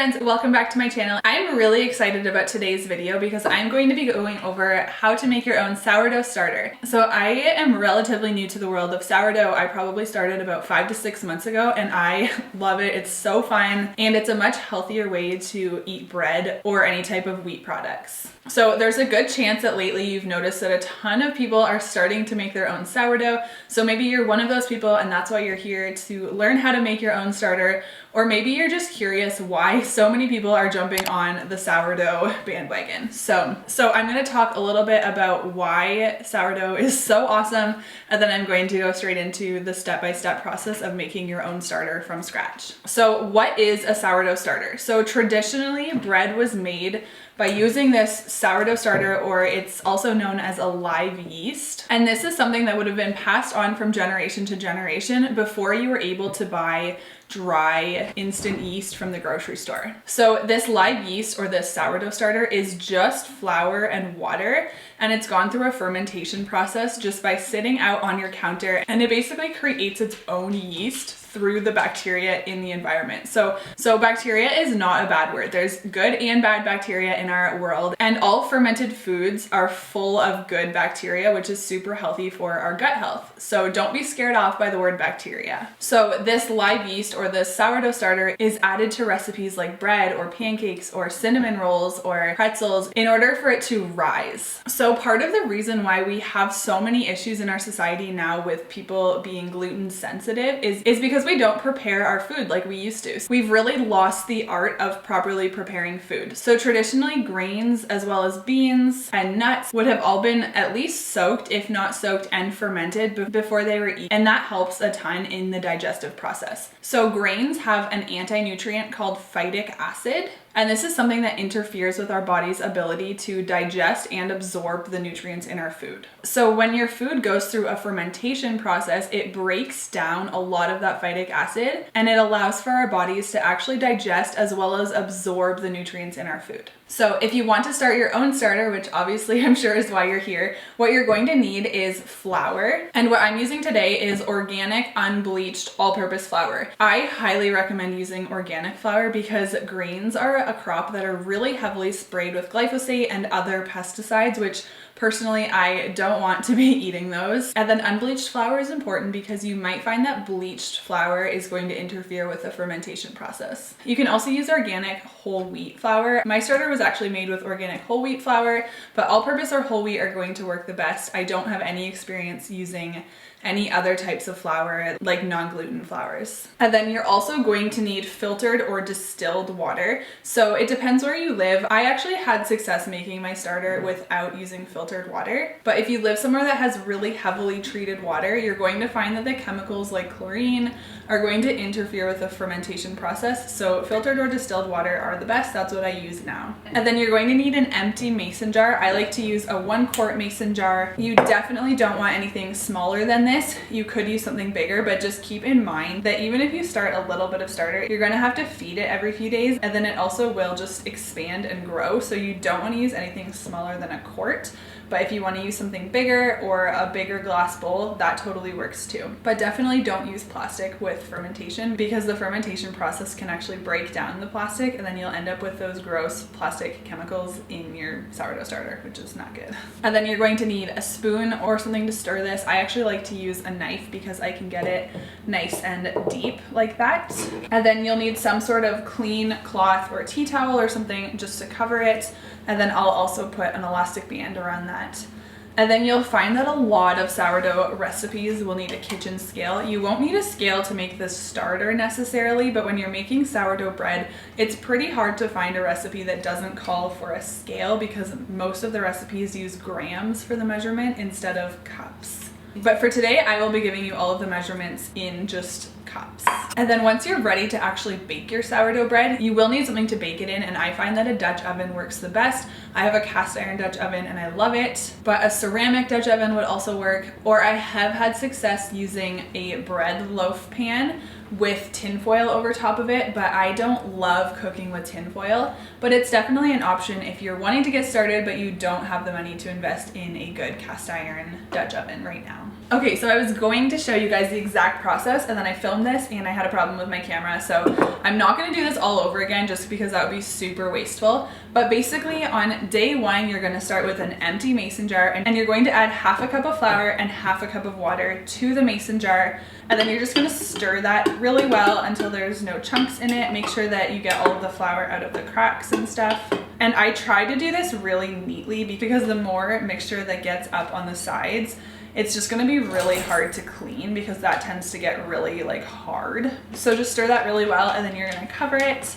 friends, welcome back to my channel. I'm really excited about today's video because I'm going to be going over how to make your own sourdough starter. So I am relatively new to the world of sourdough. I probably started about 5 to 6 months ago and I love it. It's so fun and it's a much healthier way to eat bread or any type of wheat products. So there's a good chance that lately you've noticed that a ton of people are starting to make their own sourdough. So maybe you're one of those people and that's why you're here to learn how to make your own starter. Or maybe you're just curious why so many people are jumping on the sourdough bandwagon. So I'm going to talk a little bit about why sourdough is so awesome, and then I'm going to go straight into the step-by-step process of making your own starter from scratch. So what is a sourdough starter? So traditionally, bread was made by using this sourdough starter, or it's also known as a live yeast. And this is something that would have been passed on from generation to generation before you were able to buy dry instant yeast from the grocery store. So this live yeast, or this sourdough starter, is just flour and water, and it's gone through a fermentation process just by sitting out on your counter, and it basically creates its own yeast through the bacteria in the environment. So bacteria is not a bad word. There's good and bad bacteria in our world, and all fermented foods are full of good bacteria, which is super healthy for our gut health. So don't be scared off by the word bacteria. So this live yeast, or this sourdough starter, is added to recipes like bread or pancakes or cinnamon rolls or pretzels in order for it to rise. So part of the reason why we have so many issues in our society now with people being gluten sensitive is because we don't prepare our food like we used to. We've really lost the art of properly preparing food. So traditionally, grains as well as beans and nuts would have all been at least soaked, if not soaked and fermented before they were eaten. And that helps a ton in the digestive process. So grains have an anti-nutrient called phytic acid. And this is something that interferes with our body's ability to digest and absorb the nutrients in our food. So when your food goes through a fermentation process, it breaks down a lot of that phytic acid, and it allows for our bodies to actually digest as well as absorb the nutrients in our food. So if you want to start your own starter, which obviously I'm sure is why you're here, what you're going to need is flour. And what I'm using today is organic, unbleached, all-purpose flour. I highly recommend using organic flour because grains are a crop that are really heavily sprayed with glyphosate and other pesticides, which personally, I don't want to be eating those. And then unbleached flour is important because you might find that bleached flour is going to interfere with the fermentation process. You can also use organic whole wheat flour. My starter was actually made with organic whole wheat flour, but all-purpose or whole wheat are going to work the best. I don't have any experience using any other types of flour, like non-gluten flours. And then you're also going to need filtered or distilled water. So it depends where you live. I actually had success making my starter without using filtered water. But if you live somewhere that has really heavily treated water, you're going to find that the chemicals like chlorine are going to interfere with the fermentation process. So filtered or distilled water are the best. That's what I use now. And then you're going to need an empty mason jar. I like to use a 1 quart mason jar. You definitely don't want anything smaller than this. You could use something bigger, but just keep in mind that even if you start a little bit of starter, you're going to have to feed it every few days, and then it also will just expand and grow. So you don't want to use anything smaller than a quart. But if you want to use something bigger or a bigger glass bowl, that totally works too. But definitely don't use plastic with fermentation because the fermentation process can actually break down the plastic, and then you'll end up with those gross plastic chemicals in your sourdough starter, which is not good. And then you're going to need a spoon or something to stir this. I actually like to use a knife because I can get it nice and deep like that. And then you'll need some sort of clean cloth or tea towel or something just to cover it. And then I'll also put an elastic band around that. And then you'll find that a lot of sourdough recipes will need a kitchen scale. You won't need a scale to make this starter necessarily, but when you're making sourdough bread, it's pretty hard to find a recipe that doesn't call for a scale because most of the recipes use grams for the measurement instead of cups. But for today, I will be giving you all of the measurements in just cups. And then once you're ready to actually bake your sourdough bread, you will need something to bake it in, and I find that a Dutch oven works the best. I have a cast iron Dutch oven and I love it, but a ceramic Dutch oven would also work, or I have had success using a bread loaf pan with tinfoil over top of it, but I don't love cooking with tinfoil. But it's definitely an option if you're wanting to get started but you don't have the money to invest in a good cast iron Dutch oven right now. Okay, so I was going to show you guys the exact process, and then I filmed this and I had a problem with my camera, so I'm not going to do this all over again just because that would be super wasteful. But basically on day one, you're going to start with an empty mason jar, and you're going to add half a cup of flour and half a cup of water to the mason jar, and then you're just going to stir that really well until there's no chunks in it. Make sure that you get all of the flour out of the cracks and stuff. And I try to do this really neatly because the more mixture that gets up on the sides, it's just gonna be really hard to clean because that tends to get really like hard. So just stir that really well, and then you're gonna cover it.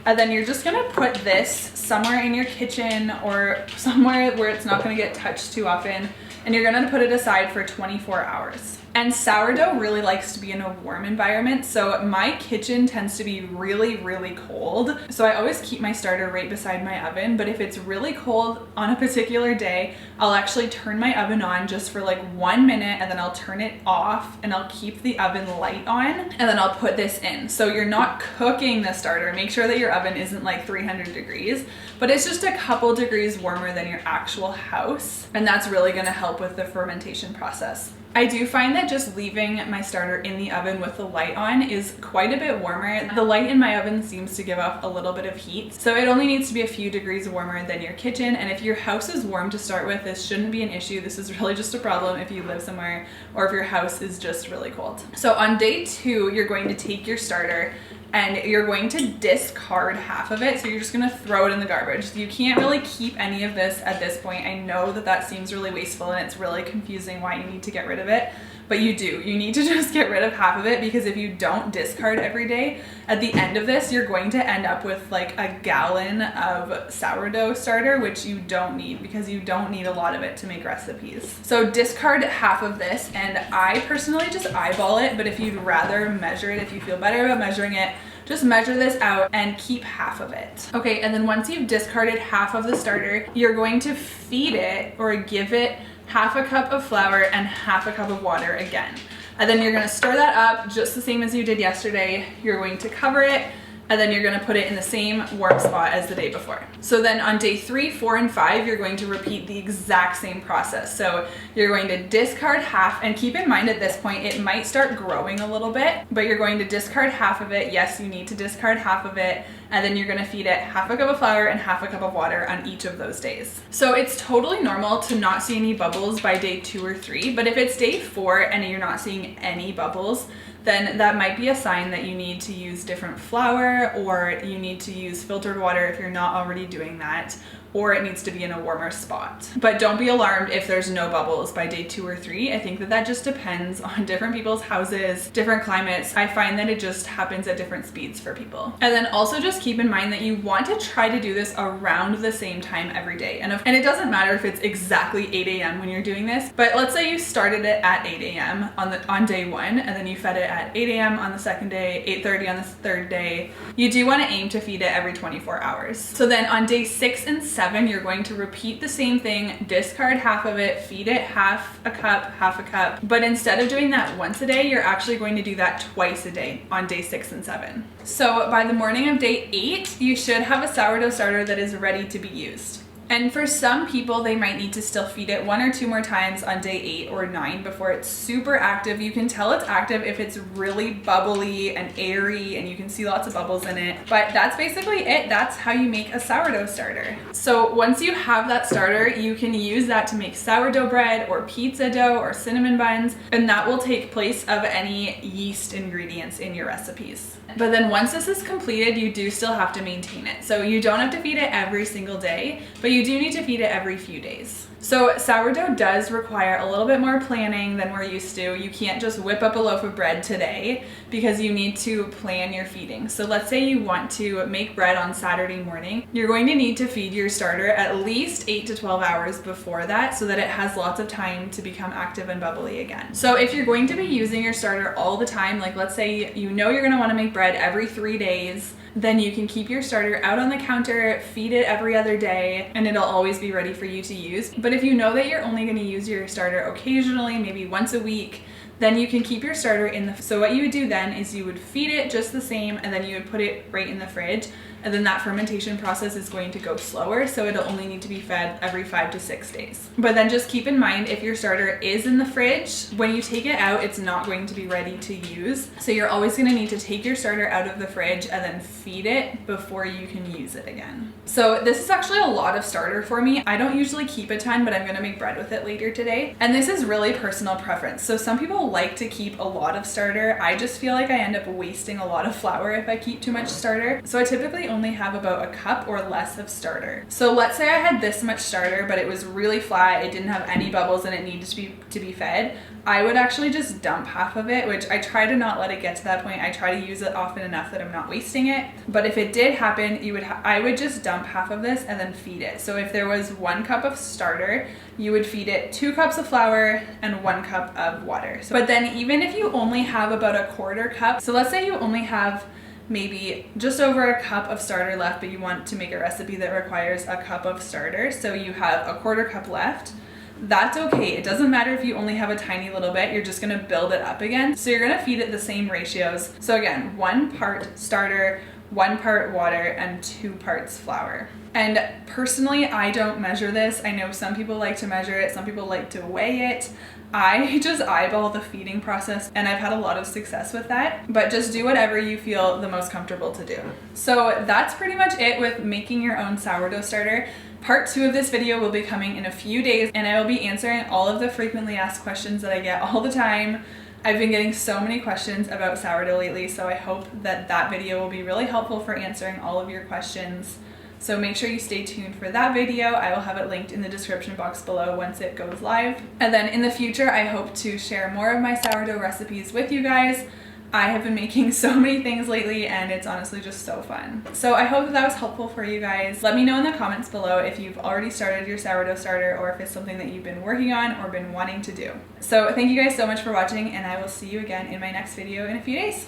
And then you're just gonna put this somewhere in your kitchen or somewhere where it's not gonna get touched too often. And you're gonna put it aside for 24 hours. And sourdough really likes to be in a warm environment, so my kitchen tends to be really, really cold. So I always keep my starter right beside my oven, but if it's really cold on a particular day, I'll actually turn my oven on just for like 1 minute, and then I'll turn it off and I'll keep the oven light on, and then I'll put this in. So you're not cooking the starter. Make sure that your oven isn't like 300 degrees, but it's just a couple degrees warmer than your actual house, and that's really gonna help with the fermentation process. I do find that just leaving my starter in the oven with the light on is quite a bit warmer. The light in my oven seems to give off a little bit of heat, so it only needs to be a few degrees warmer than your kitchen. And if your house is warm to start with, this shouldn't be an issue. This is really just a problem if you live somewhere or if your house is just really cold. So on day 2, you're going to take your starter and you're going to discard half of it. So you're just gonna throw it in the garbage. You can't really keep any of this at this point. I know that that seems really wasteful and it's really confusing why you need to get rid of it, but you do. You need to just get rid of half of it, because if you don't discard every day, at the end of this, you're going to end up with like a gallon of sourdough starter, which you don't need because you don't need a lot of it to make recipes. So discard half of this, and I personally just eyeball it, but if you'd rather measure it, if you feel better about measuring it, just measure this out and keep half of it. Okay, and then once you've discarded half of the starter, you're going to feed it or give it half a cup of flour and half a cup of water again. And then you're gonna stir that up just the same as you did yesterday. You're going to cover it, and then you're gonna put it in the same warm spot as the day before. So then on day 3, 4, and 5, you're going to repeat the exact same process. So you're going to discard half, and keep in mind at this point, it might start growing a little bit, but you're going to discard half of it. Yes, you need to discard half of it. And then you're gonna feed it half a cup of flour and half a cup of water on each of those days. So it's totally normal to not see any bubbles by day 2 or 3, but if it's day 4 and you're not seeing any bubbles, then that might be a sign that you need to use different flour, or you need to use filtered water if you're not already doing that, or it needs to be in a warmer spot. But don't be alarmed if there's no bubbles by day 2 or 3. I think that that just depends on different people's houses, different climates. I find that it just happens at different speeds for people. And then also just keep in mind that you want to try to do this around the same time every day. And it doesn't matter if it's exactly 8 a.m. when you're doing this, but let's say you started it at 8 a.m. on day 1, and then you fed it at 8 a.m. on the second day, 8:30 on the third day. You do want to aim to feed it every 24 hours. So then on day 6 and 7, you're going to repeat the same thing, discard half of it, feed it half a cup, but instead of doing that once a day, you're actually going to do that twice a day on day 6 and 7. So by the morning of day 8, you should have a sourdough starter that is ready to be used. And for some people, they might need to still feed it 1 or 2 more times on day 8 or 9 before it's super active. You can tell it's active if it's really bubbly and airy and you can see lots of bubbles in it. But that's basically it. That's how you make a sourdough starter. So once you have that starter, you can use that to make sourdough bread or pizza dough or cinnamon buns, and that will take place of any yeast ingredients in your recipes. But then once this is completed, you do still have to maintain it. So you don't have to feed it every single day, but you do need to feed it every few days. So sourdough does require a little bit more planning than we're used to. You can't just whip up a loaf of bread today because you need to plan your feeding. So let's say you want to make bread on Saturday morning. You're going to need to feed your starter at least 8 to 12 hours before that so that it has lots of time to become active and bubbly again. So if you're going to be using your starter all the time, like let's say you know you're gonna wanna make bread every 3 days, then you can keep your starter out on the counter, feed it every other day, and it'll always be ready for you to use. But if you know that you're only gonna use your starter occasionally, maybe once a week, then you can keep your starter in the, so what you would do then is you would feed it just the same, and then you would put it right in the fridge, and then that fermentation process is going to go slower, so it'll only need to be fed every 5 to 6 days. But then just keep in mind, if your starter is in the fridge, when you take it out, it's not going to be ready to use. So you're always gonna need to take your starter out of the fridge and then feed it before you can use it again. So this is actually a lot of starter for me. I don't usually keep a ton, but I'm gonna make bread with it later today. And this is really personal preference. So some people like to keep a lot of starter. I just feel like I end up wasting a lot of flour if I keep too much starter. So I typically only have about a cup or less of starter. So let's say I had this much starter, but it was really flat, it didn't have any bubbles, and it needed to be fed. I would actually just dump half of it, which I try to not let it get to that point. I try to use it often enough that I'm not wasting it. But if it did happen, I would just dump half of this and then feed it. So if there was 1 cup of starter, you would feed it 2 cups of flour and 1 cup of water. But then even if you only have about a 1/4 cup, so let's say you only have maybe just over a cup of starter left, but you want to make a recipe that requires a cup of starter, so you have a 1/4 cup left, that's okay. It doesn't matter if you only have a tiny little bit, you're just gonna build it up again. So you're gonna feed it the same ratios. So again, 1 part starter, 1 part water, and 2 parts flour. And personally, I don't measure this. I know some people like to measure it, some people like to weigh it. I just eyeball the feeding process, and I've had a lot of success with that, but just do whatever you feel the most comfortable to do. So that's pretty much it with making your own sourdough starter. Part 2 of this video will be coming in a few days, and I will be answering all of the frequently asked questions that I get all the time. I've been getting so many questions about sourdough lately, so I hope that that video will be really helpful for answering all of your questions. So make sure you stay tuned for that video. I will have it linked in the description box below once it goes live. And then in the future, I hope to share more of my sourdough recipes with you guys. I have been making so many things lately, and it's honestly just so fun. So I hope that was helpful for you guys. Let me know in the comments below if you've already started your sourdough starter, or if it's something that you've been working on or been wanting to do. So thank you guys so much for watching, and I will see you again in my next video in a few days.